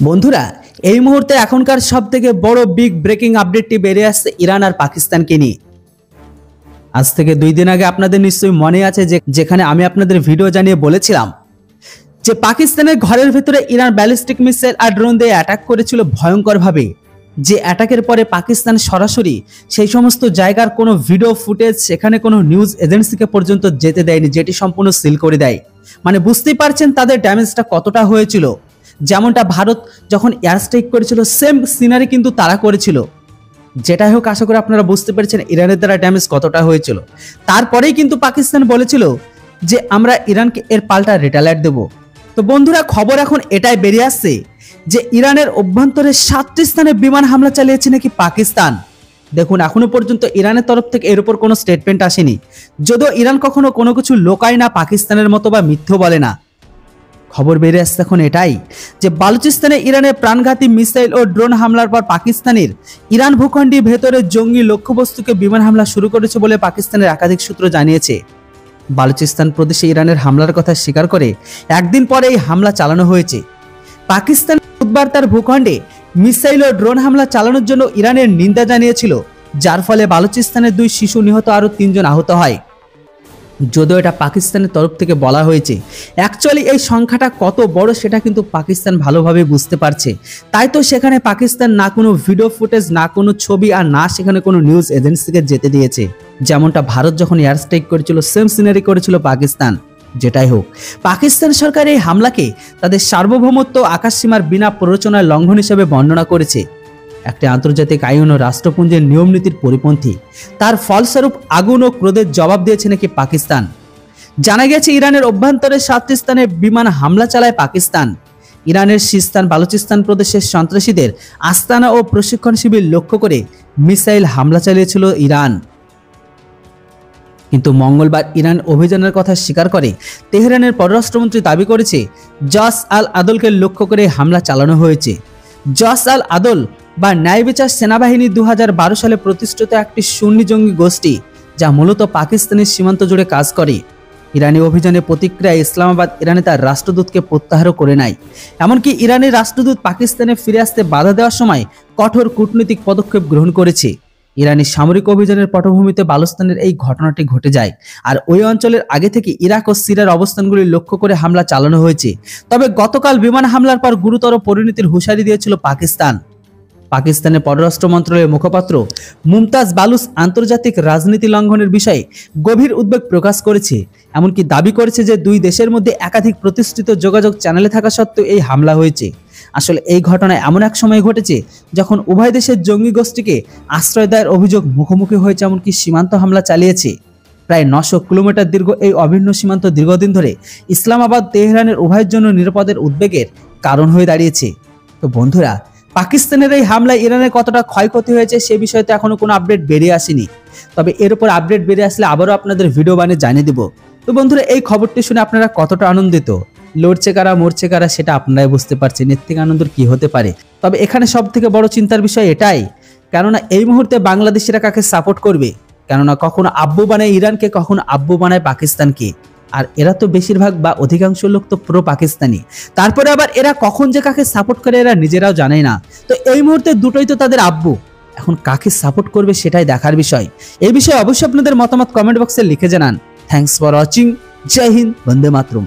বন্ধুরা, এই মুহূর্তে এখনকার সবথেকে বড় বিগ ব্রেকিং আপডেটটি বেরিয়ে আসছে ইরান আর পাকিস্তানকে নিয়ে। আজ থেকে 2 দিন আগে আপনাদের নিশ্চয়ই মনে আছে যেখানে আমি আপনাদের ভিডিও জানিয়ে বলেছিলাম যে পাকিস্তানের ঘরের ভেতরে ইরান ব্যালিস্টিক মিসাইল আর ড্রোন দিয়ে অ্যাটাক করেছিল ভয়ঙ্করভাবে। যে অ্যাটাকের পরে পাকিস্তান সরাসরি সেই সমস্ত জায়গার কোনো ভিডিও ফুটেজ, সেখানে কোনো নিউজ এজেন্সিকে পর্যন্ত যেতে দেয়নি, যেটি সম্পূর্ণ সিল করে দেয়। মানে বুঝতেই পারছেন তাদের ড্যামেজটা কতটা হয়েছিল। যেমনটা ভারত যখন এয়ার স্ট্রাইক করেছিল সেম সিনারি কিন্তু তারা করেছিল। যেটাই হোক, আশা করি আপনারা বুঝতে পেরেছেন ইরানের দ্বারা ড্যামেজ কতটা হয়েছিল। তারপরেই কিন্তু পাকিস্তান বলেছিল যে আমরা ইরানকে এর পাল্টা রিটালিয়েট দেব। তো বন্ধুরা, খবর এখন এটাই বেরিয়ে আসছে যে ইরানের অভ্যন্তরে 7টি স্থানে বিমান হামলা চালিয়েছে নাকি পাকিস্তান। দেখুন, এখনো পর্যন্ত ইরানের তরফ থেকে এর উপর কোনো স্টেটমেন্ট আসেনি, যদিও ইরান কখনো কোনো কিছু লোকায় না, পাকিস্তানের মতো বা মিথ্যে বলে না। খবর বেরিয়ে আসছে এখন এটাই যে বালুচিস্তানে ইরানের প্রাণঘাতী মিসাইল ও ড্রোন হামলার পর পাকিস্তানের ইরান ভূখণ্ডের ভেতরে জঙ্গি লক্ষ্যবস্তুকে বিমান হামলা শুরু করেছে বলে পাকিস্তানের একাধিক সূত্র জানিয়েছে। বালুচিস্তান প্রদেশে ইরানের হামলার কথা স্বীকার করে একদিন পরে এই হামলা চালানো হয়েছে। পাকিস্তান বুধবার তার ভূখণ্ডে মিসাইল ও ড্রোন হামলা চালানোর জন্য ইরানের নিন্দা জানিয়েছিল, যার ফলে বালুচিস্তানের 2 শিশু নিহত, আরও 3 জন আহত হয়। যদিও এটা পাকিস্তানের তরফ থেকে বলা হয়েছে, অ্যাকচুয়ালি এই সংখ্যাটা কত বড় সেটা কিন্তু পাকিস্তান ভালোভাবে বুঝতে পারছে। তাই তো সেখানে পাকিস্তান না কোনো ভিডিও ফুটেজ, না কোনো ছবি, আর না সেখানে কোনো নিউজ এজেন্সিকে যেতে দিয়েছে। যেমনটা ভারত যখন এয়ার স্ট্রাইক করেছিল সেম সিনারি করেছিল পাকিস্তান। যেটাই হোক, পাকিস্তান সরকার এই হামলাকে তাদের সার্বভৌমত্ব আকাশসীমার বিনা প্ররোচনার লঙ্ঘন হিসেবে বর্ণনা করেছে। একটি আন্তর্জাতিক আইন ও রাষ্ট্রপুঞ্জের নিয়ম নীতির পরিপন্থী। তার ফলস্বরূপ আগুন ও ক্রোধের জবাব দিয়েছে নাকি পাকিস্তান। জানা গেছে ইরানের অভ্যন্তরে 7টি স্থানে বিমান হামলা চালায় পাকিস্তান। ইরানের সিস্তান বালুচিস্তান প্রদেশের সন্ত্রাসীদের আস্তানা ও প্রশিক্ষণ শিবির লক্ষ্য করে মিসাইল হামলা চালিয়েছিল ইরান। কিন্তু মঙ্গলবার ইরান অভিযানের কথা স্বীকার করে তেহরানের পররাষ্ট্রমন্ত্রী দাবি করেছে জস আল আদলকে লক্ষ্য করে হামলা চালানো হয়েছে। জস আল আদল বা ন্যায় বিচার সেনাবাহিনী 2012 সালে প্রতিষ্ঠিত একটি সুন্নি জঙ্গি গোষ্ঠী, যা মূলত পাকিস্তানের সীমান্ত জুড়ে কাজ করে। ইরানি অভিযানে প্রতিক্রিয়ায় ইসলামাবাদ ইরানে তার রাষ্ট্রদূতকে প্রত্যাহারও করে নেয়। এমনকি ইরানের রাষ্ট্রদূত পাকিস্তানে ফিরে আসতে বাধা দেওয়ার সময় কঠোর কূটনৈতিক পদক্ষেপ গ্রহণ করেছে। ইরানি সামরিক অভিযানের পটভূমিতে বালুস্তানের এই ঘটনাটি ঘটে যায়, আর ওই অঞ্চলের আগে থেকে ইরাক ও সিরিয়ার অবস্থানগুলি লক্ষ্য করে হামলা চালানো হয়েছে। তবে গতকাল বিমান হামলার পর গুরুতর পরিণতির হুঁশিয়ারি দিয়েছিল পাকিস্তান। পাকিস্তানের পররাষ্ট্র মন্ত্রণালয়ের মুখপাত্র মুমতাজ বালুচ আন্তর্জাতিক রাজনীতি লঙ্ঘনের বিষয়ে গভীর উদ্বেগ প্রকাশ করেছে। এমনকি দাবি করেছে যে 2 দেশের মধ্যে একাধিক প্রতিষ্ঠিত যোগাযোগ চ্যানেলে থাকা সত্ত্বেও এই হামলা হয়েছে। আসলে এই ঘটনা এমন এক সময় ঘটেছে যখন উভয় দেশের জঙ্গি গোষ্ঠীকে আশ্রয় দেওয়ার অভিযোগ মুখোমুখি হয়েছে, এমনকি সীমান্ত হামলা চালিয়েছে। প্রায় 900 কিলোমিটার দীর্ঘ এই অভিন্ন সীমান্ত দীর্ঘদিন ধরে ইসলামাবাদ তেহরানের উভয়ের জন্য নিরাপদের উদ্বেগের কারণ হয়ে দাঁড়িয়েছে। তো বন্ধুরা, পাকিস্তানের এই হামলায় ইরানের কতটা ক্ষয়ক্ষতি হয়েছে সে বিষয়ে তো এখনো কোনো আপডেট বেরিয়ে আসেনি। তবে এর উপর আপডেট বেরিয়ে আসলে আবারও আপনাদের ভিডিও বানিয়ে জানিয়ে দেব। তো বন্ধুরা, এই খবরটি শুনে আপনারা কতটা আনন্দিত, লড়ছে কারা মরছে কারা সেটা আপনারাই বুঝতে পারছেন। এর থেকে আনন্দের কি হতে পারে। তবে এখানে সব থেকে বড় চিন্তার বিষয় এটাই, কেননা এই মুহূর্তে বাংলাদেশিরা কাকে সাপোর্ট করবে। কেননা কখনো আব্বু বানায় ইরানকে, কখনো আব্বু বানায় পাকিস্তানকে। আর এরা তো বেশিরভাগ বা অধিকাংশ লোক তো প্রো পাকিস্তানি। তারপরে আবার এরা কখন যে কাকে সাপোর্ট করে এরা নিজেরাও জানে না। তো এই মুহূর্তে দুটোই তো তাদের আব্বু। এখন কাকে সাপোর্ট করবে সেটাই দেখার বিষয়। এই বিষয়ে অবশ্যই আপনাদের মতামত কমেন্ট বক্সে লিখে জানান। Thanks for watching. জয় হিন্দ, বন্দে মাতরম।